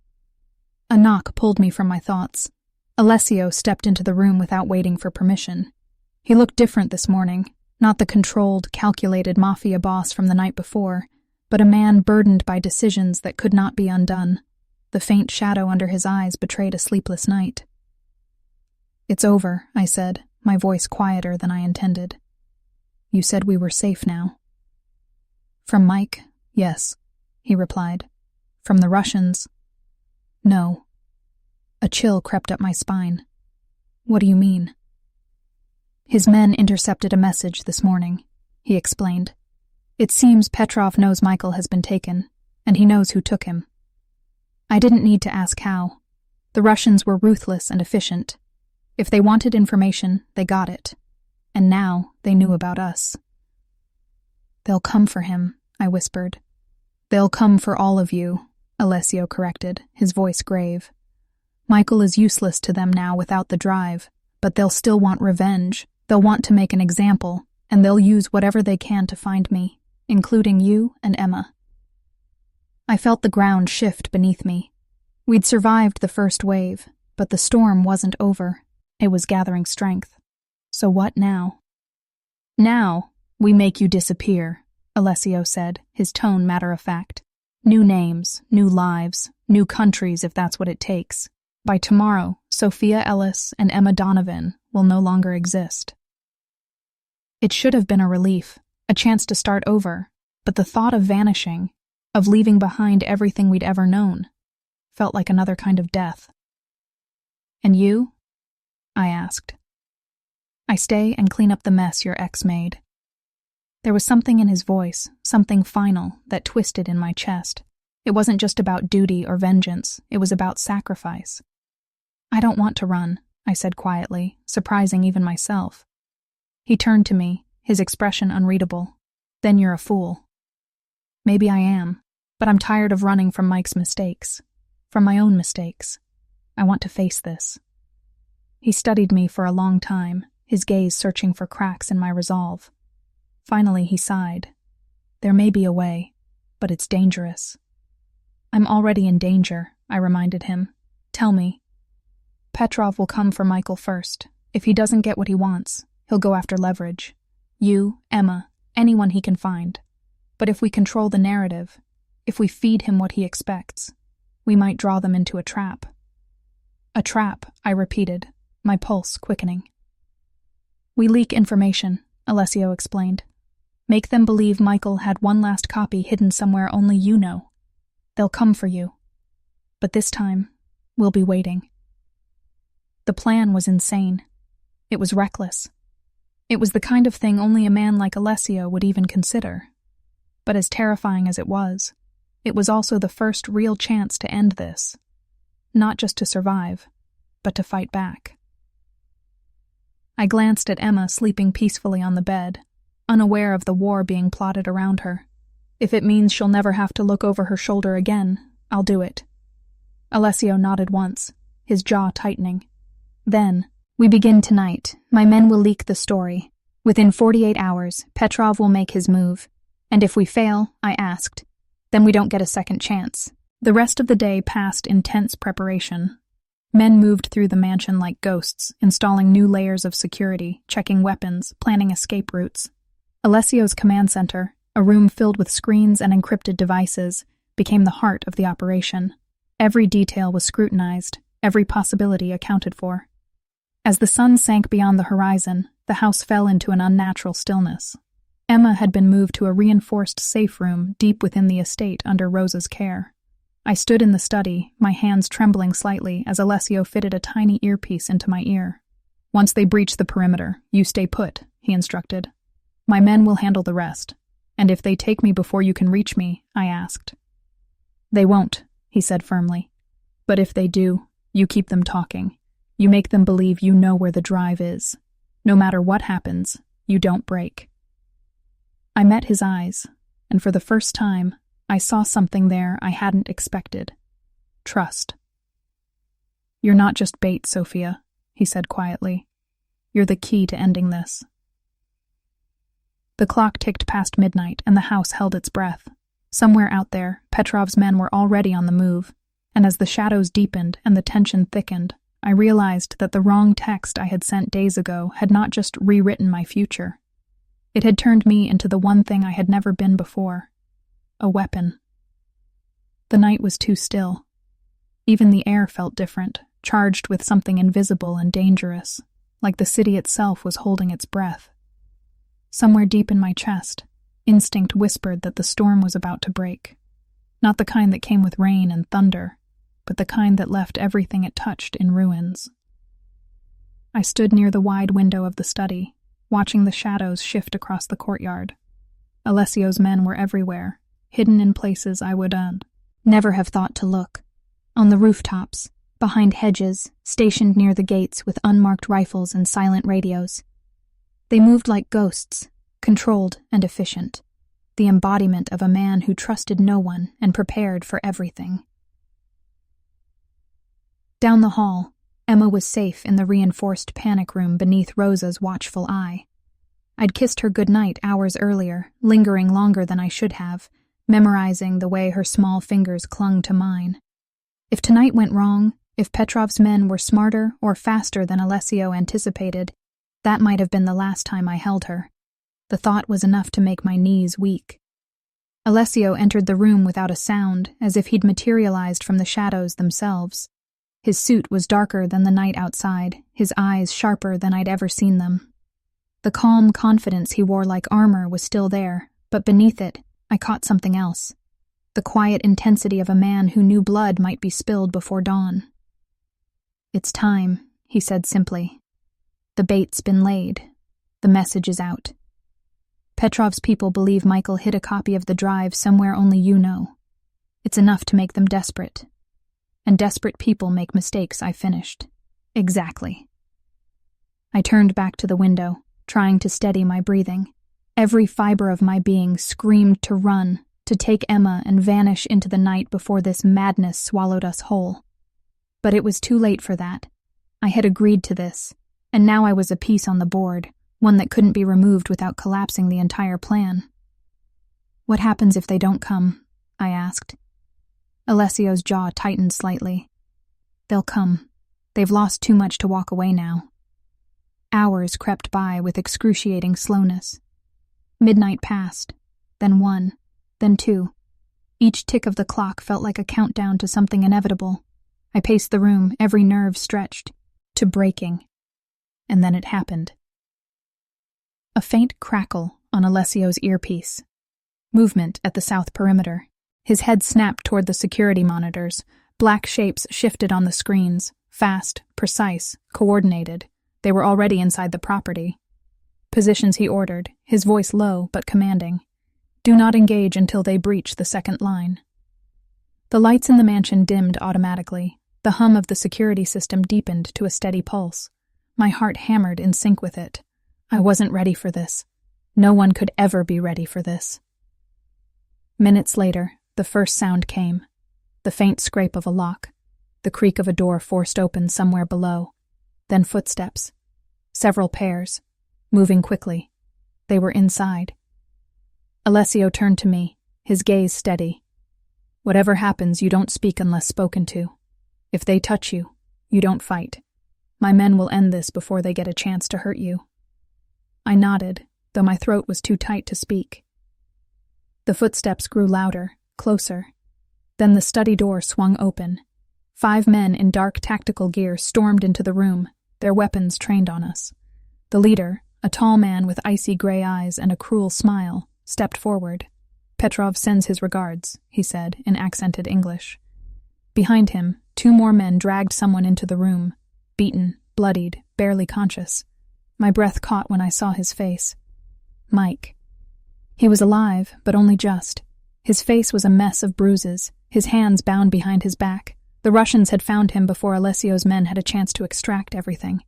A knock pulled me from my thoughts. Alessio stepped into the room without waiting for permission. He looked different this morning, not the controlled, calculated Mafia boss from the night before, but a man burdened by decisions that could not be undone. The faint shadow under his eyes betrayed a sleepless night. "It's over," I said, my voice quieter than I intended. "You said we were safe now." "From Mike, yes," he replied. "From the Russians, no." A chill crept up my spine. "What do you mean?" "His men intercepted a message this morning," he explained. "It seems Petrov knows Michael has been taken, and he knows who took him. I didn't need to ask how. The Russians were ruthless and efficient. If they wanted information, they got it. And now they knew about us." "They'll come for him," I whispered. "They'll come for all of you," Alessio corrected, his voice grave. "Michael is useless to them now without the drive, but they'll still want revenge. They'll want to make an example, and they'll use whatever they can to find me, including you and Emma." I felt the ground shift beneath me. We'd survived the first wave, but the storm wasn't over. It was gathering strength. So what now? "Now, we make you disappear," Alessio said, his tone matter-of-fact. "New names, new lives, new countries if that's what it takes. By tomorrow, Sophia Ellis and Emma Donovan will no longer exist." It should have been a relief, a chance to start over, but the thought of vanishing, of leaving behind everything we'd ever known, felt like another kind of death. "And you?" I asked. "I stay and clean up the mess your ex made." There was something in his voice, something final, that twisted in my chest. It wasn't just about duty or vengeance, it was about sacrifice. "I don't want to run," I said quietly, surprising even myself. He turned to me, his expression unreadable. "Then you're a fool." "Maybe I am, but I'm tired of running from Mike's mistakes. From my own mistakes. I want to face this." He studied me for a long time, his gaze searching for cracks in my resolve. Finally he sighed. "There may be a way, but it's dangerous." "I'm already in danger," I reminded him. "Tell me." "Petrov will come for Michael first. If he doesn't get what he wants, he'll go after leverage. You, Emma, anyone he can find. But if we control the narrative, if we feed him what he expects, we might draw them into a trap." "A trap," I repeated, my pulse quickening. "We leak information," Alessio explained. "Make them believe Michael had one last copy hidden somewhere only you know. They'll come for you. But this time, we'll be waiting." The plan was insane. It was reckless. It was the kind of thing only a man like Alessio would even consider. But as terrifying as it was also the first real chance to end this. Not just to survive, but to fight back. I glanced at Emma sleeping peacefully on the bed, unaware of the war being plotted around her. If it means she'll never have to look over her shoulder again, I'll do it. Alessio nodded once, his jaw tightening. "Then, we begin tonight. My men will leak the story. Within 48 hours, Petrov will make his move. And if we fail," I asked, "then we don't get a second chance." The rest of the day passed in tense preparation. Men moved through the mansion like ghosts, installing new layers of security, checking weapons, planning escape routes. Alessio's command center, a room filled with screens and encrypted devices, became the heart of the operation. Every detail was scrutinized, every possibility accounted for. As the sun sank beyond the horizon, the house fell into an unnatural stillness. Emma had been moved to a reinforced safe room deep within the estate under Rosa's care. I stood in the study, my hands trembling slightly as Alessio fitted a tiny earpiece into my ear. "Once they breach the perimeter, you stay put," he instructed. "My men will handle the rest. And if they take me before you can reach me," I asked. "They won't," he said firmly. "But if they do, you keep them talking. You make them believe you know where the drive is. No matter what happens, you don't break." I met his eyes, and for the first time, I saw something there I hadn't expected. Trust. "You're not just bait, Sophia," he said quietly. You're the key to ending this. The clock ticked past midnight and the house held its breath. Somewhere out there, Petrov's men were already on the move, and as the shadows deepened and the tension thickened, I realized that the wrong text I had sent days ago had not just rewritten my future. It had turned me into the one thing I had never been before: a weapon. The night was too still. Even the air felt different, charged with something invisible and dangerous, like the city itself was holding its breath. Somewhere deep in my chest, instinct whispered that the storm was about to break. Not the kind that came with rain and thunder, but the kind that left everything it touched in ruins. I stood near the wide window of the study, watching the shadows shift across the courtyard. Alessio's men were everywhere, hidden in places I would never have thought to look. On the rooftops, behind hedges, stationed near the gates with unmarked rifles and silent radios. They moved like ghosts, controlled and efficient, the embodiment of a man who trusted no one and prepared for everything. Down the hall, Emma was safe in the reinforced panic room beneath Rosa's watchful eye. I'd kissed her goodnight hours earlier, lingering longer than I should have, memorizing the way her small fingers clung to mine. If tonight went wrong, if Petrov's men were smarter or faster than Alessio anticipated, that might have been the last time I held her. The thought was enough to make my knees weak. Alessio entered the room without a sound, as if he'd materialized from the shadows themselves. His suit was darker than the night outside, his eyes sharper than I'd ever seen them. The calm confidence he wore like armor was still there, but beneath it, I caught something else. The quiet intensity of a man who knew blood might be spilled before dawn. "It's time," he said simply. "The bait's been laid. The message is out. Petrov's people believe Michael hid a copy of the drive somewhere only you know. It's enough to make them desperate. And desperate people make mistakes, I finished. Exactly." I turned back to the window, trying to steady my breathing. Every fiber of my being screamed to run, to take Emma and vanish into the night before this madness swallowed us whole. But it was too late for that. I had agreed to this, and now I was a piece on the board, one that couldn't be removed without collapsing the entire plan. "What happens if they don't come?" I asked. Alessio's jaw tightened slightly. "They'll come. They've lost too much to walk away now." Hours crept by with excruciating slowness. Midnight passed, then 1, then 2. Each tick of the clock felt like a countdown to something inevitable. I paced the room, every nerve stretched, to breaking. And then it happened. A faint crackle on Alessio's earpiece. Movement at the south perimeter. His head snapped toward the security monitors. Black shapes shifted on the screens, fast, precise, coordinated. They were already inside the property. Positions he ordered, his voice low but commanding. "Do not engage until they breach the second line." The lights in the mansion dimmed automatically. The hum of the security system deepened to a steady pulse. My heart hammered in sync with it. I wasn't ready for this. No one could ever be ready for this. Minutes later, the first sound came. The faint scrape of a lock. The creak of a door forced open somewhere below. Then footsteps. Several pairs. Moving quickly. They were inside. Alessio turned to me, his gaze steady. "Whatever happens, you don't speak unless spoken to. If they touch you, you don't fight. My men will end this before they get a chance to hurt you." I nodded, though my throat was too tight to speak. The footsteps grew louder, closer. Then the study door swung open. 5 men in dark tactical gear stormed into the room, their weapons trained on us. The leader, a tall man with icy gray eyes and a cruel smile, stepped forward. "Petrov sends his regards," he said in accented English. Behind him, 2 more men dragged someone into the room, beaten, bloodied, barely conscious. My breath caught when I saw his face. Mike. He was alive, but only just. His face was a mess of bruises, his hands bound behind his back. The Russians had found him before Alessio's men had a chance to extract everything.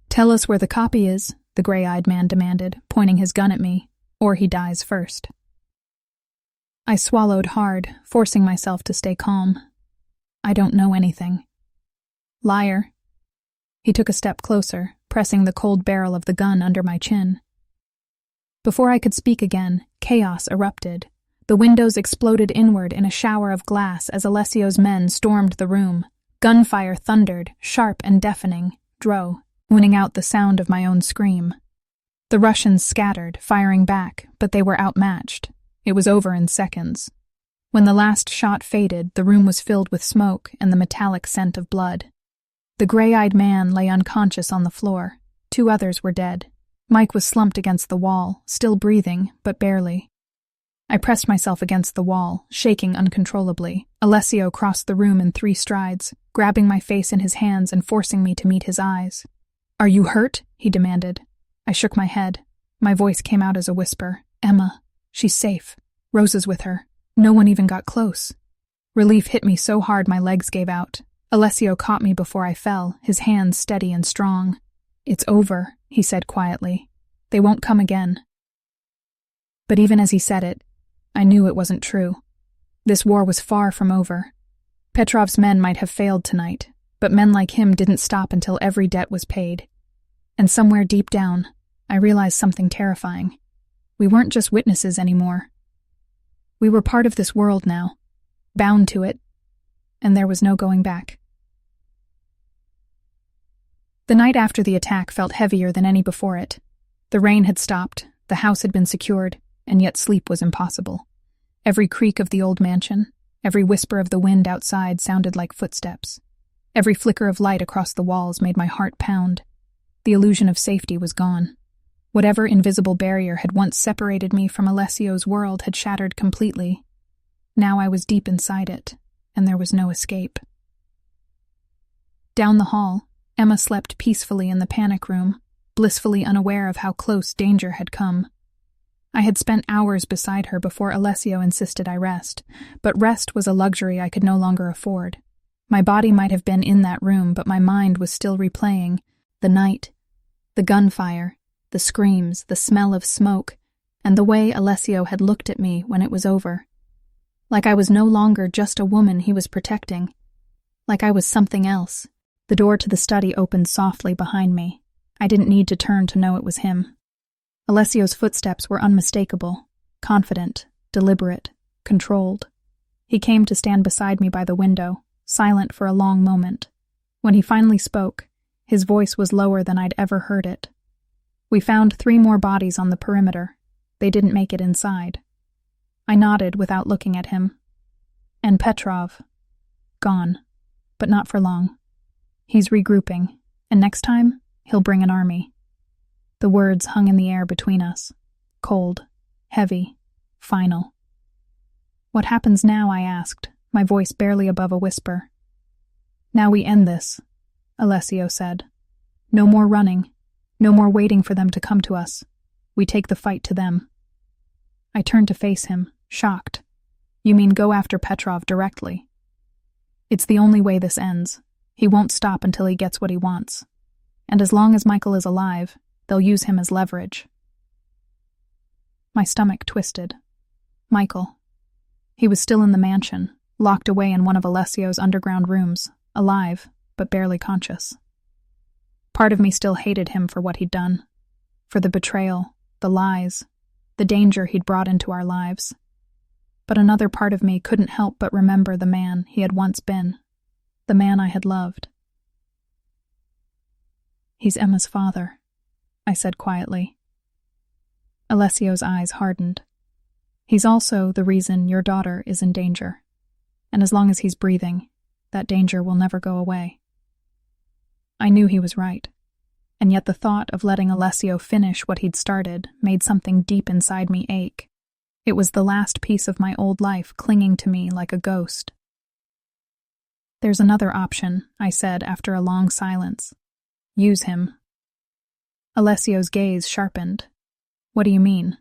"Tell us where the copy is," the gray-eyed man demanded, pointing his gun at me, "or he dies first." I swallowed hard, forcing myself to stay calm. "I don't know anything." "Liar." He took a step closer, pressing the cold barrel of the gun under my chin. Before I could speak again, chaos erupted. The windows exploded inward in a shower of glass as Alessio's men stormed the room. Gunfire thundered, sharp and deafening, winning out the sound of my own scream. The Russians scattered, firing back, but they were outmatched. It was over in seconds. When the last shot faded, the room was filled with smoke and the metallic scent of blood. The gray-eyed man lay unconscious on the floor. 2 others were dead. Mike was slumped against the wall, still breathing, but barely. I pressed myself against the wall, shaking uncontrollably. Alessio crossed the room in 3 strides, grabbing my face in his hands and forcing me to meet his eyes. "Are you hurt?" he demanded. I shook my head. My voice came out as a whisper. "Emma, she's safe. Rosa's with her. No one even got close." Relief hit me so hard my legs gave out. Alessio caught me before I fell, his hands steady and strong. "It's over," he said quietly. "They won't come again." But even as he said it, I knew it wasn't true. This war was far from over. Petrov's men might have failed tonight, but men like him didn't stop until every debt was paid. And somewhere deep down, I realized something terrifying. We weren't just witnesses anymore. We were part of this world now, bound to it, and there was no going back. The night after the attack felt heavier than any before it. The rain had stopped, the house had been secured, and yet sleep was impossible. Every creak of the old mansion, every whisper of the wind outside sounded like footsteps. Every flicker of light across the walls made my heart pound. The illusion of safety was gone. Whatever invisible barrier had once separated me from Alessio's world had shattered completely. Now I was deep inside it, and there was no escape. Down the hall, Emma slept peacefully in the panic room, blissfully unaware of how close danger had come. I had spent hours beside her before Alessio insisted I rest, but rest was a luxury I could no longer afford. My body might have been in that room, but my mind was still replaying the night, the gunfire, the screams, the smell of smoke, and the way Alessio had looked at me when it was over. Like I was no longer just a woman he was protecting. Like I was something else. The door to the study opened softly behind me. I didn't need to turn to know it was him. Alessio's footsteps were unmistakable, confident, deliberate, controlled. He came to stand beside me by the window, silent for a long moment. When he finally spoke, his voice was lower than I'd ever heard it. "We found 3 more bodies on the perimeter. They didn't make it inside." I nodded without looking at him. "And Petrov? Gone. But not for long. He's regrouping, and next time, he'll bring an army." The words hung in the air between us. Cold, heavy, final. "What happens now?" I asked, my voice barely above a whisper. "Now we end this," Alessio said. "No more running. No more waiting for them to come to us. We take the fight to them." I turned to face him, shocked. "You mean go after Petrov directly?" "It's the only way this ends. He won't stop until he gets what he wants. And as long as Michael is alive, they'll use him as leverage." My stomach twisted. Michael. He was still in the mansion, locked away in one of Alessio's underground rooms, alive, but barely conscious. Part of me still hated him for what he'd done. For the betrayal, the lies, the danger he'd brought into our lives. But another part of me couldn't help but remember the man he had once been, the man I had loved. "He's Emma's father," I said quietly. Alessio's eyes hardened. "He's also the reason your daughter is in danger. And as long as he's breathing, that danger will never go away." I knew he was right, and yet the thought of letting Alessio finish what he'd started made something deep inside me ache. It was the last piece of my old life clinging to me like a ghost. "There's another option," I said after a long silence. "Use him." Alessio's gaze sharpened. "What do you mean?"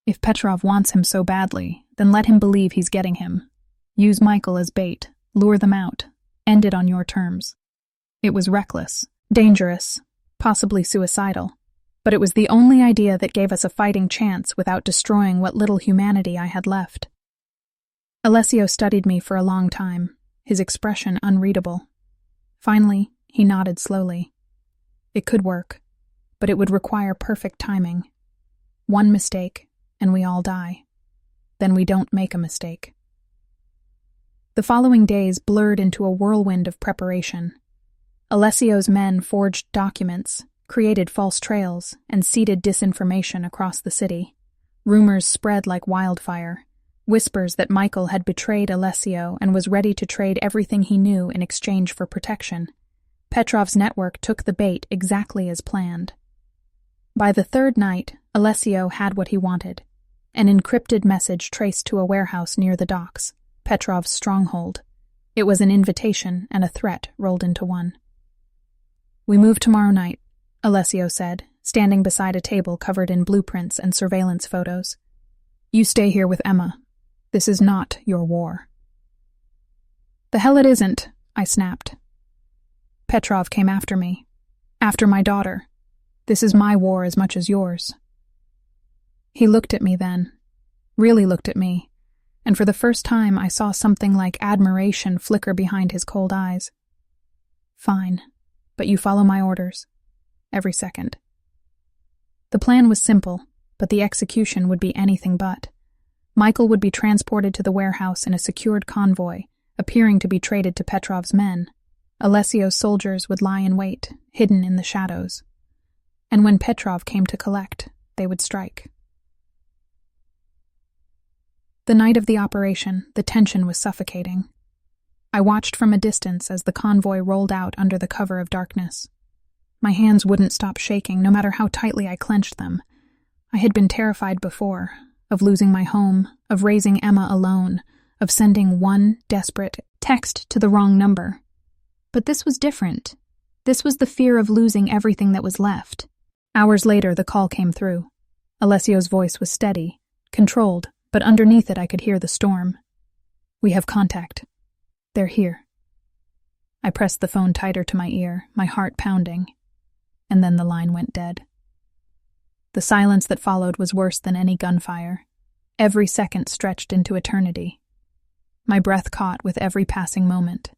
"If Petrov wants him so badly, then let him believe he's getting him. Use Michael as bait, lure them out, end it on your terms." It was reckless, dangerous, possibly suicidal, but it was the only idea that gave us a fighting chance without destroying what little humanity I had left. Alessio studied me for a long time, his expression unreadable. Finally, he nodded slowly. It could work, but it would require perfect timing. One mistake, and we all die. Then we don't make a mistake. The following days blurred into a whirlwind of preparation. Alessio's men forged documents, created false trails, and seeded disinformation across the city. Rumors spread like wildfire. Whispers that Michael had betrayed Alessio and was ready to trade everything he knew in exchange for protection. Petrov's network took the bait exactly as planned. By the third night, Alessio had what he wanted. An encrypted message traced to a warehouse near the docks, Petrov's stronghold. It was an invitation and a threat rolled into one. "We move tomorrow night," Alessio said, standing beside a table covered in blueprints and surveillance photos. "You stay here with Emma. This is not your war." "The hell it isn't," I snapped. "Petrov came after me. After my daughter. This is my war as much as yours." He looked at me then. Really looked at me. And for the first time I saw something like admiration flicker behind his cold eyes. "Fine, but you follow my orders. Every second." The plan was simple, but the execution would be anything but. Michael would be transported to the warehouse in a secured convoy, appearing to be traded to Petrov's men. Alessio's soldiers would lie in wait, hidden in the shadows. And when Petrov came to collect, they would strike. The night of the operation, the tension was suffocating. I watched from a distance as the convoy rolled out under the cover of darkness. My hands wouldn't stop shaking, no matter how tightly I clenched them. I had been terrified before, of losing my home, of raising Emma alone, of sending one desperate text to the wrong number. But this was different. This was the fear of losing everything that was left. Hours later, the call came through. Alessio's voice was steady, controlled, but underneath it I could hear the storm. "We have contact. They're here." I pressed the phone tighter to my ear, my heart pounding. And then the line went dead. The silence that followed was worse than any gunfire. Every second stretched into eternity. My breath caught with every passing moment.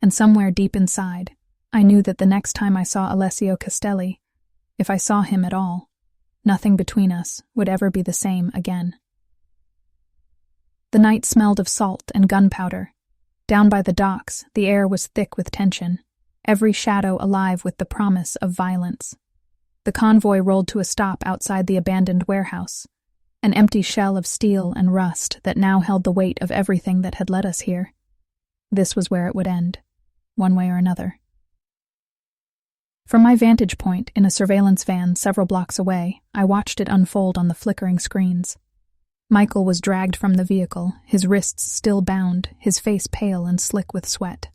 And somewhere deep inside, I knew that the next time I saw Alessio Castelli, if I saw him at all, nothing between us would ever be the same again. The night smelled of salt and gunpowder. Down by the docks, the air was thick with tension, every shadow alive with the promise of violence. The convoy rolled to a stop outside the abandoned warehouse, an empty shell of steel and rust that now held the weight of everything that had led us here. This was where it would end, one way or another. From my vantage point in a surveillance van several blocks away, I watched it unfold on the flickering screens. Michael was dragged from the vehicle, his wrists still bound, his face pale and slick with sweat.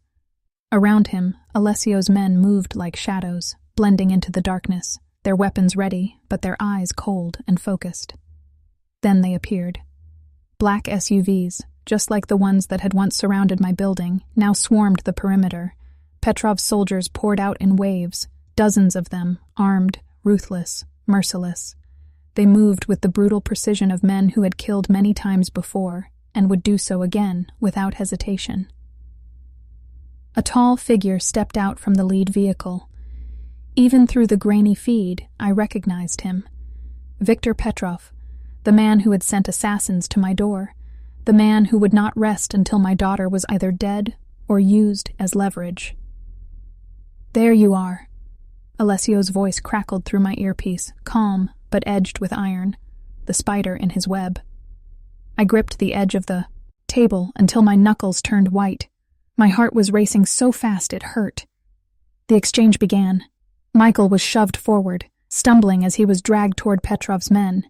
Around him, Alessio's men moved like shadows, blending into the darkness, their weapons ready, but their eyes cold and focused. Then they appeared. Black SUVs, just like the ones that had once surrounded my building, now swarmed the perimeter. Petrov's soldiers poured out in waves, dozens of them, armed, ruthless, merciless. They moved with the brutal precision of men who had killed many times before, and would do so again without hesitation. A tall figure stepped out from the lead vehicle. Even through the grainy feed, I recognized him. Viktor Petrov, the man who had sent assassins to my door, the man who would not rest until my daughter was either dead or used as leverage. "There you are." Alessio's voice crackled through my earpiece, calm but edged with iron, the spider in his web. I gripped the edge of the table until my knuckles turned white. My heart was racing so fast it hurt. The exchange began. Michael was shoved forward, stumbling as he was dragged toward Petrov's men.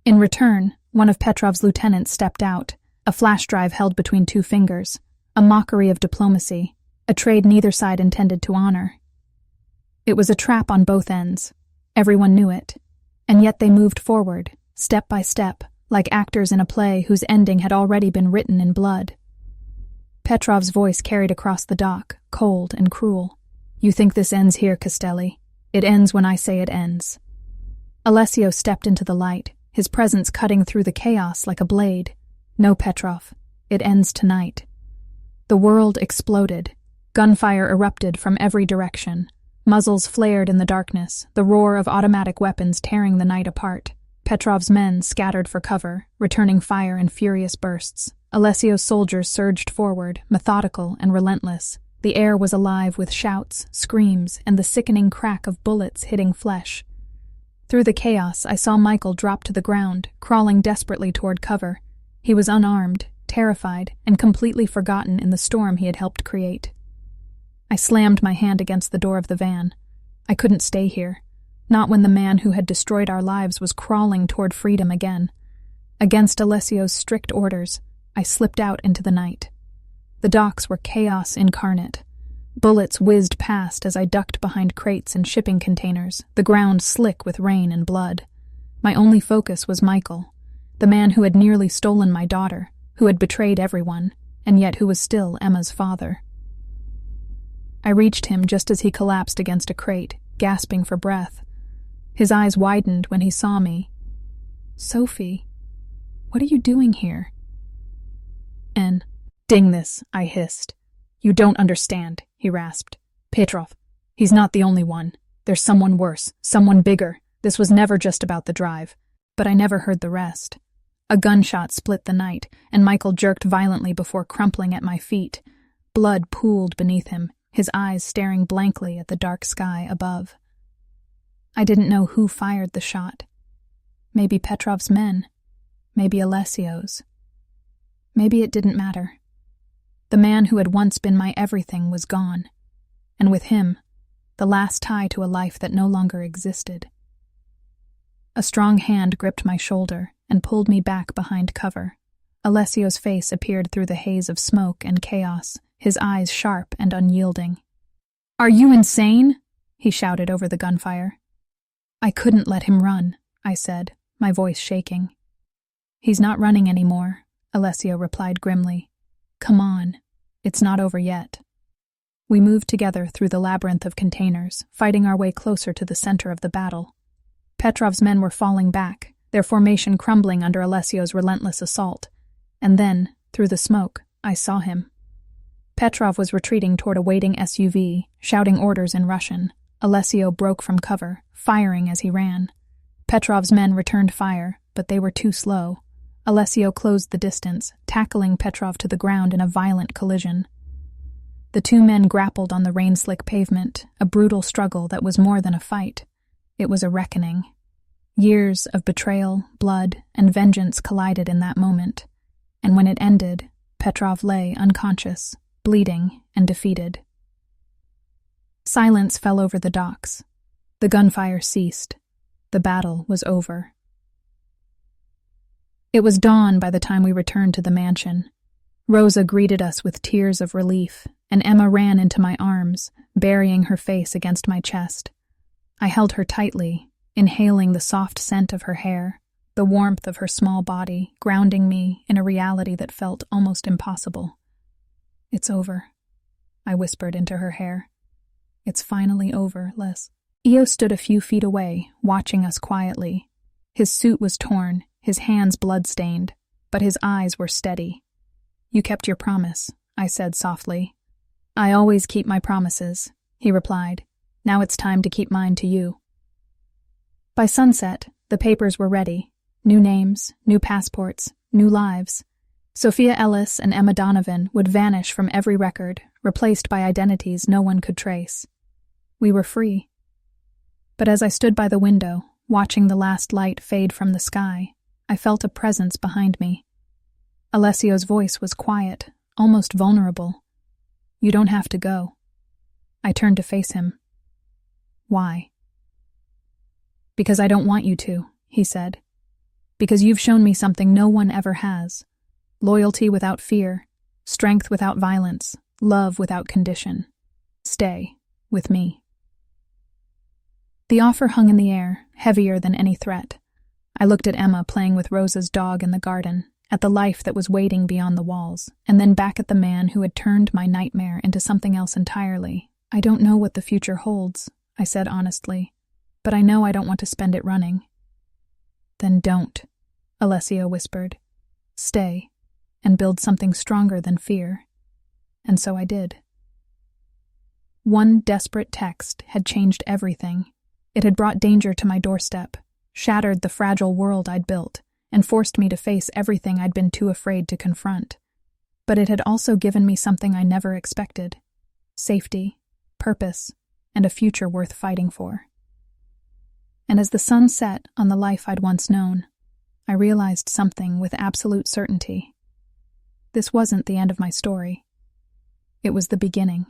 In return, one of Petrov's lieutenants stepped out, a flash drive held between two fingers, a mockery of diplomacy, a trade neither side intended to honor. It was a trap on both ends. Everyone knew it. And yet they moved forward, step by step, like actors in a play whose ending had already been written in blood. Petrov's voice carried across the dock, cold and cruel. "You think this ends here, Castelli? It ends when I say it ends." Alessio stepped into the light, his presence cutting through the chaos like a blade. "No, Petrov. It ends tonight." The world exploded. Gunfire erupted from every direction. Muzzles flared in the darkness, the roar of automatic weapons tearing the night apart. Petrov's men scattered for cover, returning fire in furious bursts. Alessio's soldiers surged forward, methodical and relentless. The air was alive with shouts, screams, and the sickening crack of bullets hitting flesh. Through the chaos, I saw Michael drop to the ground, crawling desperately toward cover. He was unarmed, terrified, and completely forgotten in the storm he had helped create. I slammed my hand against the door of the van. I couldn't stay here, not when the man who had destroyed our lives was crawling toward freedom again. Against Alessio's strict orders, I slipped out into the night. The docks were chaos incarnate. Bullets whizzed past as I ducked behind crates and shipping containers, the ground slick with rain and blood. My only focus was Michael, the man who had nearly stolen my daughter, who had betrayed everyone, and yet who was still Emma's father. I reached him just as he collapsed against a crate, gasping for breath. His eyes widened when he saw me. "Sophie, what are you doing here?" "Ding this," I hissed. "You don't understand," he rasped. "Petrov, he's not the only one. There's someone worse, someone bigger. This was never just about the drive." But I never heard the rest. A gunshot split the night, and Michael jerked violently before crumpling at my feet. Blood pooled beneath him, his eyes staring blankly at the dark sky above. I didn't know who fired the shot. Maybe Petrov's men. Maybe Alessio's. Maybe it didn't matter. The man who had once been my everything was gone, and with him, the last tie to a life that no longer existed. A strong hand gripped my shoulder and pulled me back behind cover. Alessio's face appeared through the haze of smoke and chaos, his eyes sharp and unyielding. "Are you insane?" he shouted over the gunfire. "I couldn't let him run," I said, my voice shaking. "He's not running anymore," Alessio replied grimly. "Come on, it's not over yet." We moved together through the labyrinth of containers, fighting our way closer to the center of the battle. Petrov's men were falling back, their formation crumbling under Alessio's relentless assault. And then, through the smoke, I saw him. Petrov was retreating toward a waiting SUV, shouting orders in Russian. Alessio broke from cover, firing as he ran. Petrov's men returned fire, but they were too slow. Alessio closed the distance, tackling Petrov to the ground in a violent collision. The two men grappled on the rain-slick pavement, a brutal struggle that was more than a fight. It was a reckoning. Years of betrayal, blood, and vengeance collided in that moment, and when it ended, Petrov lay unconscious, bleeding and defeated. Silence fell over the docks. The gunfire ceased. The battle was over. It was dawn by the time we returned to the mansion. Rosa greeted us with tears of relief, and Emma ran into my arms, burying her face against my chest. I held her tightly, inhaling the soft scent of her hair, the warmth of her small body, grounding me in a reality that felt almost impossible. "It's over," I whispered into her hair. "It's finally over, Les." Io stood a few feet away, watching us quietly. His suit was torn, his hands blood-stained, but his eyes were steady. "You kept your promise," I said softly. "I always keep my promises," he replied. "Now it's time to keep mine to you." By sunset, the papers were ready. New names, new passports, new lives. Sophia Ellis and Emma Donovan would vanish from every record, replaced by identities no one could trace. We were free. But as I stood by the window, watching the last light fade from the sky, I felt a presence behind me. Alessio's voice was quiet, almost vulnerable. "You don't have to go." I turned to face him. "Why?" "Because I don't want you to," he said. "Because you've shown me something no one ever has. Loyalty without fear, strength without violence, love without condition. Stay with me." The offer hung in the air, heavier than any threat. I looked at Emma playing with Rosa's dog in the garden, at the life that was waiting beyond the walls, and then back at the man who had turned my nightmare into something else entirely. "I don't know what the future holds," I said honestly, "but I know I don't want to spend it running." "Then don't," Alessio whispered. "Stay, and build something stronger than fear." And so I did. One desperate text had changed everything. It had brought danger to my doorstep, shattered the fragile world I'd built, and forced me to face everything I'd been too afraid to confront. But it had also given me something I never expected: safety, purpose, and a future worth fighting for. And as the sun set on the life I'd once known, I realized something with absolute certainty. This wasn't the end of my story. It was the beginning.